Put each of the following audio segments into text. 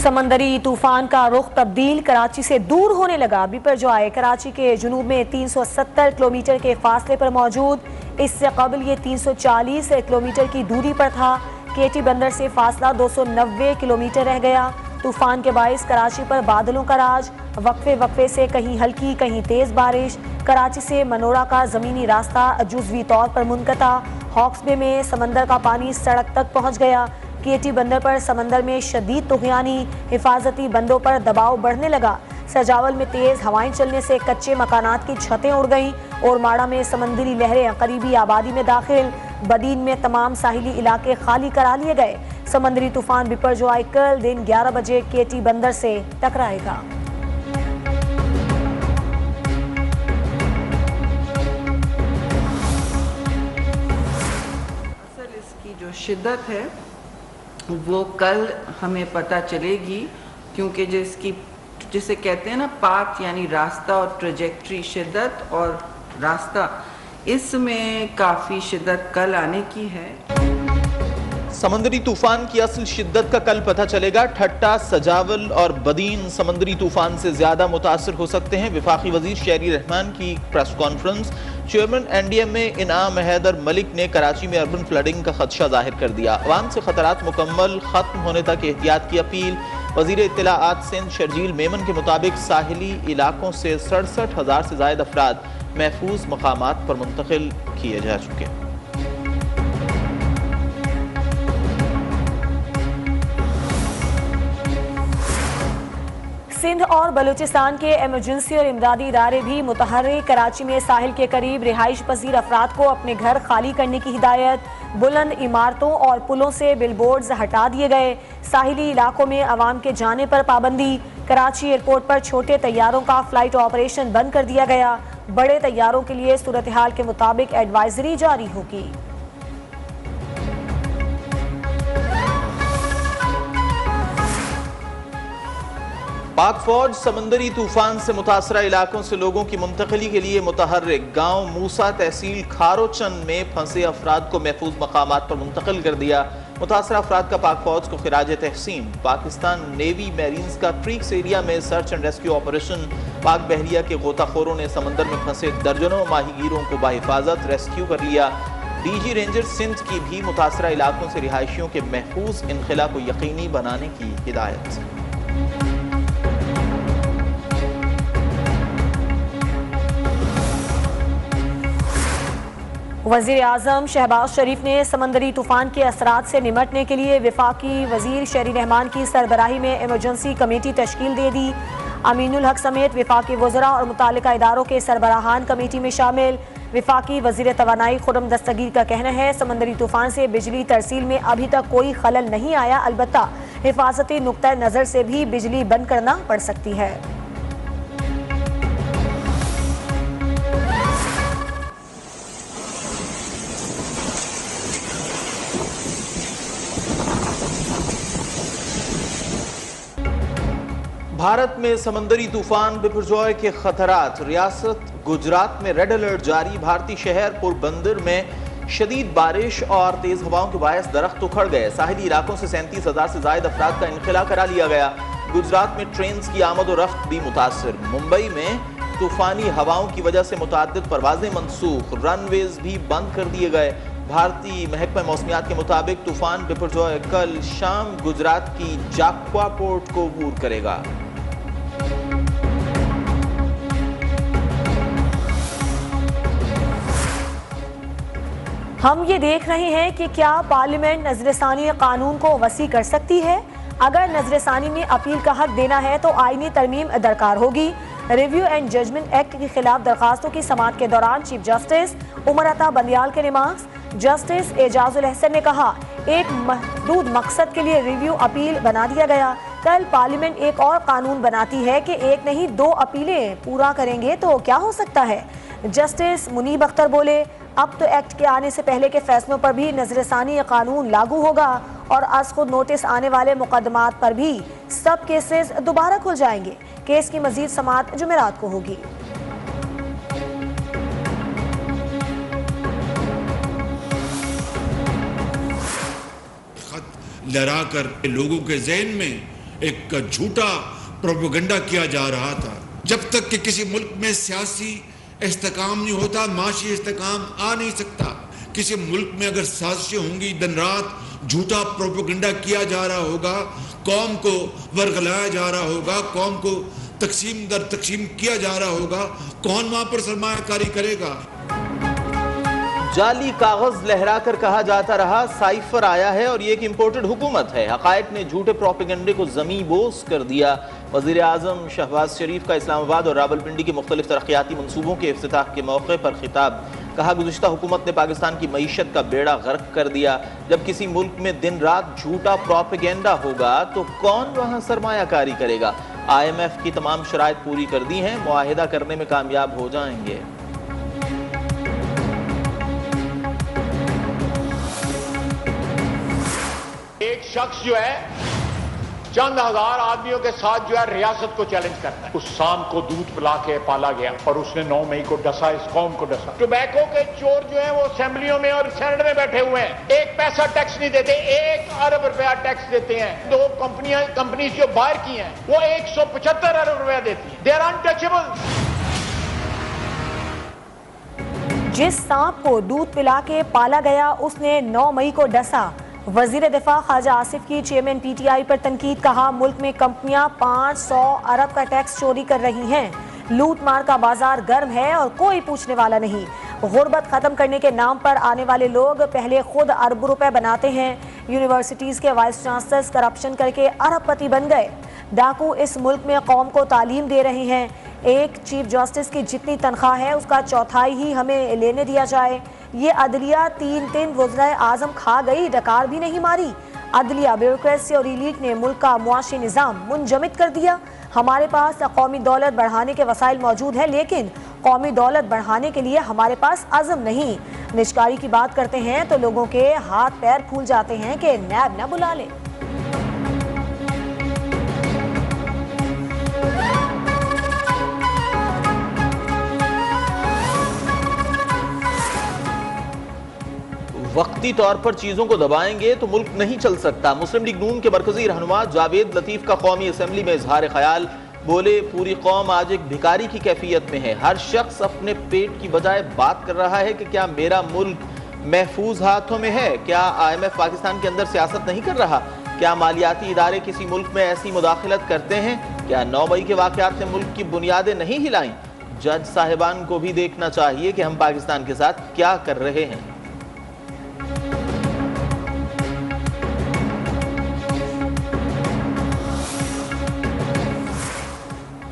समंदरी तूफान का रुख तब्दील कराची से दूर होने लगा। बिपरजॉय कराची के जुनूब में 370 किलोमीटर के फासले पर मौजूद। इससे कबल ये 340 किलोमीटर की दूरी पर था। केटी बंदर से फासला 290 किलोमीटर रह गया। तूफान के बाइस कराची पर बादलों का राज। वक्फे वक्फे से कहीं हल्की कहीं तेज बारिश। कराची से मनोरा का जमीनी रास्ता जुज़वी तौर पर मुनक़ता। हॉक्स बे में समंदर का पानी सड़क तक पहुँच गया। केटी बंदर पर समंदर में शदीद तुग़यानी। हिफाजती बंदों पर दबाव बढ़ने लगा। सजावल में तेज हवाएं चलने से कच्चे मकानात की छतें उड़ गईं और माड़ा में समंदरी लहरें करीबी आबादी में दाखिल। बदीन में तमाम साहिली इलाके खाली करा लिए गए। समंदरी तूफान बिपरजॉय कल दिन 11 बजे केटी बंदर से टकराएगा। असल इसकी जो शिद्दत है वो कल हमें पता चलेगी, क्योंकि जिसे कहते हैं ना पाथ यानी रास्ता और ट्रेजेक्ट्री, शिद्दत और रास्ता, इसमें काफ़ी शिद्दत कल आने की है। समंदरी तूफान की असल शिद्दत का कल पता चलेगा। ठट्टा, सजावल और बदीन समंदरी तूफान से ज्यादा मुतासर हो सकते हैं। वफाकी वजीर शहरी रहमान की प्रेस कॉन्फ्रेंस। चेयरमैन NDM में इनाम हैदर मलिक ने कराची में अर्बन फ्लडिंग का खदशा जाहिर कर दिया। अवाम से खतरात मुकम्मल खत्म होने तक एहतियात की अपील। वजीर इत्तलाआत सिंध शर्जील मेमन के मुताबिक साहिली इलाकों से 67,000 से ज्यादा अफराद महफूज मकामात पर मुंतकिल किए जा चुके हैं। सिंध और बलूचिस्तान के एमरजेंसी और इमदादी इदारे भी मुतहर्रिक। कराची में साहिल के करीब रिहाइश पजीर अफराद को अपने घर खाली करने की हिदायत। बुलंद इमारतों और पुलों से बिलबोर्ड्स हटा दिए गए। साहिली इलाकों में अवाम के जाने पर पाबंदी। कराची एयरपोर्ट पर छोटे तैयारों का फ्लाइट ऑपरेशन बंद कर दिया गया। बड़े तैयारों के लिए सूरत हाल के मुताबिक एडवाइजरी जारी होगी। पाक फौज समंदरी तूफान से मुतासरा इलाकों से लोगों की मुंतकली के लिए मुतहर्रिक। गांव मूसा तहसील खारोचन में फंसे अफराद को महफूज मकामात पर मुंतकिल कर दिया। मुतासरा अफराद का पाक फौज को खिराज तहसीन। पाकिस्तान नेवी मैरीन्स का ट्रीक्स एरिया में सर्च एंड रेस्क्यू ऑपरेशन। पाक बहरिया के गोताखोरों ने समंदर में फंसे दर्जनों माहीगीरों को बाहिफाजत रेस्क्यू कर लिया। DG रेंजर सिंध की भी मुतासरा इलाकों से रिहायशियों के महफूज इनखला को यकीनी बनाने की हिदायत। वज़ीर आज़म शहबाज शरीफ ने समंदरी तूफान के असरात से निमटने के लिए वफाकी वज़ीर शहरी रहमान की सरबराही में इमरजेंसी कमेटी तश्कील दे दी। अमीनुल हक समेत वफाकी वज़रा और मुतालिका इदारों के सरबराहान कमेटी में शामिल। वफाकी वज़ीर तवानाई खुर्रम दस्तगीर का कहना है समंदरी तूफान से बिजली तरसील में अभी तक कोई खलल नहीं आया, अलबत्ता हिफाजती नुक्ता नज़र से भी बिजली बंद करना पड़ सकती है। भारत में समंदरी तूफान बिपरजॉय के खतरात। रियासत गुजरात में रेड अलर्ट जारी। भारतीय शहर पोरबंदर में शदीद बारिश और तेज हवाओं के बायस दरख्त उखड़ गए। साहिली इलाकों से 37,000 से ज्यादा अफराद का इनखला करा लिया गया। गुजरात में ट्रेन की आमद और रफ्त भी मुतासर। मुंबई में तूफानी हवाओं की वजह से मुताद्दिद परवाजें मनसूख। रनवेज भी बंद कर दिए गए। भारतीय महकमा मौसमियात के मुताबिक तूफान बिपरजॉय कल शाम गुजरात की जाक्वा पोर्ट को अबूर करेगा। हम ये देख रहे हैं कि क्या पार्लियामेंट नजरसानी कानून को वसी कर सकती है। अगर नजरसानी में अपील का हक देना है तो आईनी तरमीम दरकार होगी। रिव्यू एंड जजमेंट एक्ट के खिलाफ दरखास्तों की समाअत के दौरान चीफ जस्टिस उमर अता बंदियाल के रिमार्क्स। जस्टिस एजाजुल अहसन ने कहा एक महदूद मकसद के लिए रिव्यू अपील बना दिया गया। कल पार्लियामेंट एक और कानून बनाती है कि एक नहीं 2 अपीलें पूरा करेंगे तो क्या हो सकता है। जस्टिस मुनीब अख्तर बोले अब तो एक्ट के आने से पहले के फैसलों पर भी नजरसानी कानून लागू होगा और आज खुद नोटिस आने वाले मुकदमात पर भी सब केसेस दोबारा खुल जाएंगे। केस की मजीद समाअत जुमेरात को होगी। खत लड़ा कर लोगों के जहन में एक झूठा प्रोपेगेंडा किया जा रहा था। जब तक कि किसी मुल्क में सियासी इस्तेकाम नहीं होता, माशी इस्तेकाम आ नहीं सकता। किसी मुल्क में अगर साजिशें होंगी, दिन रात झूठा प्रोपेगेंडा किया जा रहा होगा, कौम को वर्गलाया जा रहा होगा, कौम को तकसीम दर तकसीम किया जा रहा होगा, कौन वहां पर सरमायाकारी करेगा? जाली कागज लहराकर कहा जाता रहा साइफर आया है और ये एक इम्पोर्टेड हुकूमत है। हकायक ने झूठे प्रोपेगेंडे को ज़मीं बोस कर दिया। वज़ीर आज़म शहबाज शरीफ का इस्लामाबाद और रावलपिंडी के मुख्तलिफ तरक्याती मनसूबों के इफ्तिताह के मौके पर खिताब। कहा, गुज़िश्ता हुकूमत ने पाकिस्तान की मईशत का बेड़ा गर्क कर दिया। जब किसी मुल्क में दिन रात झूठा प्रोपेगेंडा होगा तो कौन वहाँ सरमायाकारी करेगा? IMF की तमाम शराइत पूरी कर दी हैं, मुआहिदा करने में कामयाब हो जाएंगे। एक शख्स जो है चंद हजार आदमियों के साथ जो है रियासत को चैलेंज करता है। उस शाम को दूध पिला के पाला गया और उसने 9 मई को डसा, इस कौम को डसा। टोबैको के चोर जो है वो असेंबलियों में और सेनेट में बैठे हुए हैं, एक पैसा टैक्स नहीं देते, 1 अरब रुपया टैक्स देते हैं। 2 कंपनी जो बाहर की हैं वो 175 अरब रुपया देती है। They are untouchable. जिस सांप को दूध पिला के पाला गया उसने 9 मई को डसा। वजीर दिफा ख्वाजा आसिफ की चेयरमैन PTI पर तनकीद। कहा, मुल्क में कंपनियां 500 अरब का टैक्स चोरी कर रही हैं। लूट मार का बाजार गर्म है और कोई पूछने वाला नहीं। गुर्बत खत्म करने के नाम पर आने वाले लोग पहले खुद अरबों रुपए बनाते हैं। यूनिवर्सिटीज के वाइस चांसलर्स करप्शन करके अरबपति बन गए। डाकू इस मुल्क में कौम को तालीम दे रहे हैं। एक चीफ जस्टिस की जितनी तनख्वाह है उसका चौथाई ही हमें लेने दिया जाए। ये अदलिया 3 वज़ीर आज़म खा गई, डकार भी नहीं मारी। अदलिया, ब्यूरोक्रेसी और इलीट ने मुल्क का मुआशी निज़ाम मुंजमद कर दिया। हमारे पास कौमी दौलत बढ़ाने के वसाइल मौजूद है, लेकिन कौमी दौलत बढ़ाने के लिए हमारे पास अज़म नहीं। निजकारी की बात करते हैं तो लोगों के हाथ पैर फूल जाते हैं कि नैब न बुला ले। वक्ती तौर पर चीजों को दबाएंगे तो मुल्क नहीं चल सकता। मुस्लिम लीग नून के मरकजी रहनुमा जावेद लतीफ का कौमी असम्बली में इजहार ख्याल। बोले, पूरी कौम आज एक भिखारी की कैफियत में है। हर शख्स अपने पेट की बजाय बात कर रहा है कि क्या मेरा मुल्क महफूज हाथों में है? क्या IMF पाकिस्तान के अंदर सियासत नहीं कर रहा? क्या मालियाती इदारे किसी मुल्क में ऐसी मुदाखलत करते हैं? क्या 9 मई के वाक़यात ने मुल्क की बुनियादें नहीं हिलाई? जज साहिबान को भी देखना चाहिए कि हम पाकिस्तान के साथ क्या कर रहे हैं।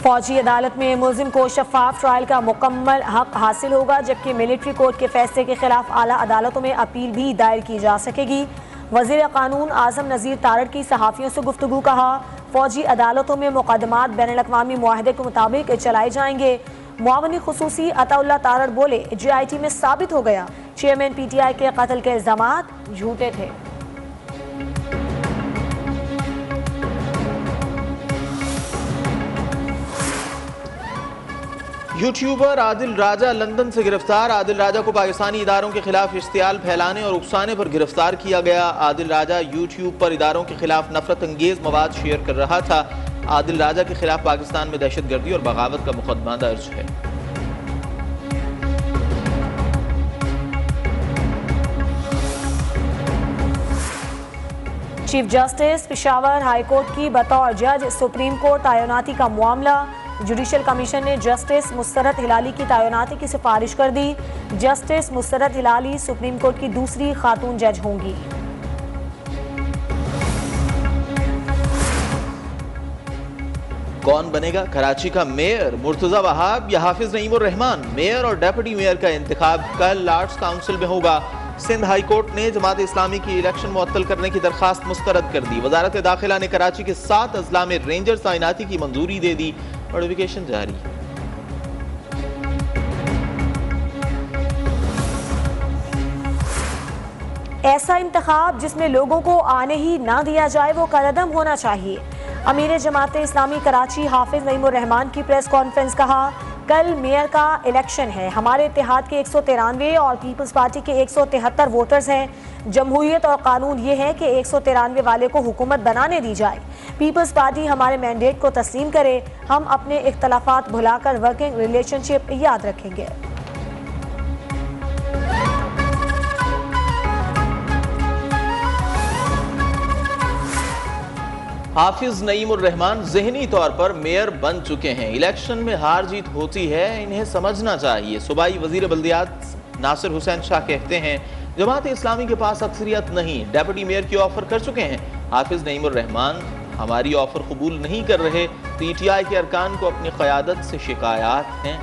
फौजी अदालत में मुलजिम को शफाफ ट्रायल का मुकम्मल हक हासिल होगा, जबकि मिलिट्री कोर्ट के फैसले के खिलाफ आला अदालतों में अपील भी दायर की जा सकेगी। वजीर कानून आजम नज़ीर तारड़ की सहाफ़ियों से गुफ्तगू। कहा, फौजी अदालतों में मुकदमात बैनुल-अक़वामी मुआहदे के मुताबिक चलाए जाएंगे। मुआवनी खुसूसी अताउल्लाह तारड़ बोले, JIT में साबित हो गया चेयरमैन PTI के कत्ल के इल्ज़ामात झूठे थे। यूट्यूबर आदिल राजा लंदन से गिरफ्तार। आदिल राजा को पाकिस्तानी इदारों के खिलाफ इश्तियाल फैलाने और उकसाने पर गिरफ्तार किया गया। आदिल राजा यूट्यूब पर इदारों के खिलाफ नफरत अंगेज मवाद शेयर कर रहा था। आदिल राजा के खिलाफ पाकिस्तान में दहशतगर्दी और बगावत का मुकदमा दर्ज है। Chief justice Peshawar high court की बतौर जज सुप्रीम कोर्ट तैनाती का मामला। जुडिशल कमीशन ने जस्टिस मुसरत हिलाली की तैनाती की सिफारिश कर दी। Justice Musarrat Hilali supreme court की दूसरी खातून जज होंगी। कौन बनेगा कराची का मेयर? मुर्तजा वहाब या हाफिज नईम उर रहमान? मेयर और डेप्यूटी मेयर का इंतखाब कल लॉर्ड्स काउंसिल में होगा। सिंध हाई कोर्ट ने जमात इस्लामी की इलेक्शन मुअत्तल करने की दरखास्त मुस्तरद कर दी। वजारत दाखिला ने कराची के 7 अजला में रेंजर्स तैनाती की मंजूरी दे दी। नोटिफिकेशन जारी। ऐसा इंतखाब जिसमें लोगों को आने ही ना दिया जाए वो कदम होना चाहिए। अमीर जमात इस्लामी कराची हाफिज नईम उर रहमान की प्रेस कॉन्फ्रेंस। कहा, कल मेयर का इलेक्शन है। हमारे इत्तेहाद के 193 और पीपल्स पार्टी के 173 वोटर्स हैं। जमहूरियत और कानून ये है कि 193 वाले को हुकूमत बनाने दी जाए। पीपल्स पार्टी हमारे मैंडेट को तस्लीम करे, हम अपने इख्तलाफात भुलाकर वर्किंग रिलेशनशिप याद रखेंगे। हाफिज नईमुर रहमान ज़हनी तौर पर मेयर बन चुके हैं। इलेक्शन में हार जीत होती है, इन्हें समझना चाहिए। सूबाई वजीर बल्दियात नासिर हुसैन शाह कहते हैं जमात इस्लामी के पास अक्सरियत नहीं, डेप्यूटी मेयर की ऑफर कर चुके हैं। हाफिज नईमुर रहमान हमारी ऑफर कबूल नहीं कर रहे। PTI के अरकान को अपनी क़यादत से शिकायत हैं।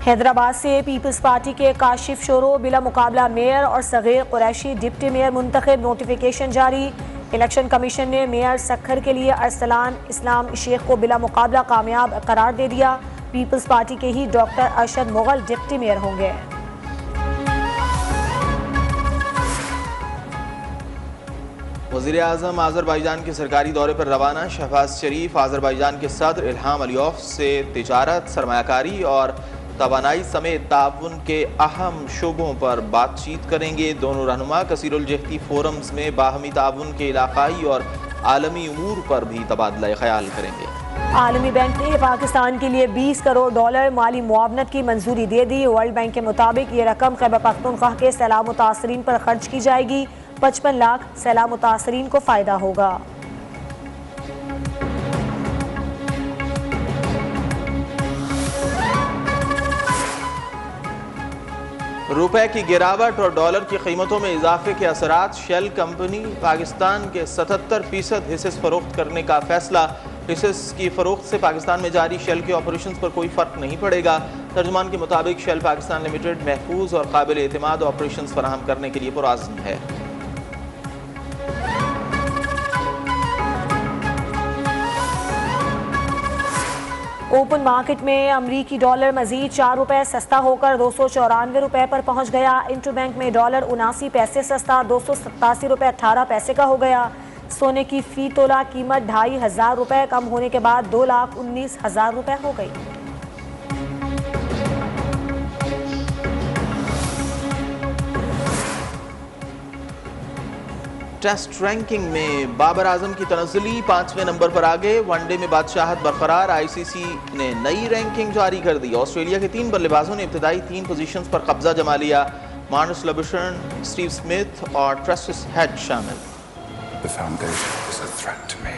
हैदराबाद से पीपल्स पार्टी के काशिफ शोरो बिला मुकाबला मेयर और सगीर कुरैशी डिप्टी मेयर मुंतखब, नोटिफिकेशन जारी। इलेक्शन कमीशन ने मेयर सखर के लिए अरसलान इस्लाम शेख को बिला मुकाबला कामयाब करार दे दिया। पीपल्स पार्टी के ही doctor Arshad Mughal deputy mayor होंगे। वज़ीर आज़म आज़रबाईजान के सरकारी दौरे पर रवाना। शहबाज शरीफ आज़रबाईजान के सदर इल्हाम अलियोव से तिजारत, सरमायाकारी और तवानाई समेत ताउन के अहम शोबों पर बातचीत करेंगे। दोनों रहनुमा कसीरुल जहती फोरम्स में बाहमी ताउन के इलाकाई और आलमी उमूर पर भी तबादला ख्याल करेंगे। आलमी बैंक ने पाकिस्तान के लिए $20 करोड़ माली मुआवनत की मंजूरी दे दी। वर्ल्ड बैंक के मुताबिक ये रकम खैबर पख्तूनख्वा के सैलाब मुतासरीन पर खर्च की जाएगी। 55 लाख सैलाब मुतासरीन को फ़ायदा होगा। रुपए की गिरावट और डॉलर की कीमतों में इजाफे के असरात। शेल कंपनी पाकिस्तान के 77% हिस्से फरोख्त करने का फैसला। हिस्से की फरोख्त से पाकिस्तान में जारी शेल के ऑपरेशंस पर कोई फ़र्क नहीं पड़ेगा। तर्जुमान के मुताबिक शेल पाकिस्तान लिमिटेड महफूज और काबिल एतमाद ऑपरेशंस फराहम करने के लिए पुरअज़्म है। ओपन मार्केट में अमरीकी डॉलर मजीद ₹4 सस्ता होकर ₹294 पर पहुंच गया। इंटरबैंक में डॉलर 79 पैसे सस्ता ₹287.18 का हो गया। सोने की फी तोला कीमत ₹2500 कम होने के बाद ₹2,19,000 हो गई। टेस्ट रैंकिंग में बाबर आजम की तनज़्ज़ुली 5वें नंबर पर आ गए। वनडे में बादशाहत बरकरार। ICC ने नई रैंकिंग जारी कर दी। ऑस्ट्रेलिया के 3 बल्लेबाजों ने इब्तदाई 3 पोजीशंस पर कब्जा जमा लिया। मार्नस लबुशर्न, स्टीव स्मिथ और ट्रेसिस हेड शामिल। The Foundation is a threat to me.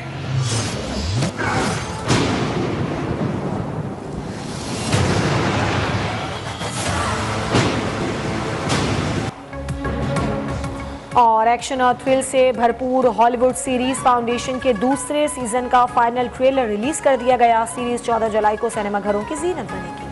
और एक्शन और थ्रिल से भरपूर हॉलीवुड सीरीज फाउंडेशन के दूसरे सीजन का फाइनल ट्रेलर रिलीज कर दिया गया। सीरीज 14 जुलाई को सिनेमा घरों की जीनत बनेगी।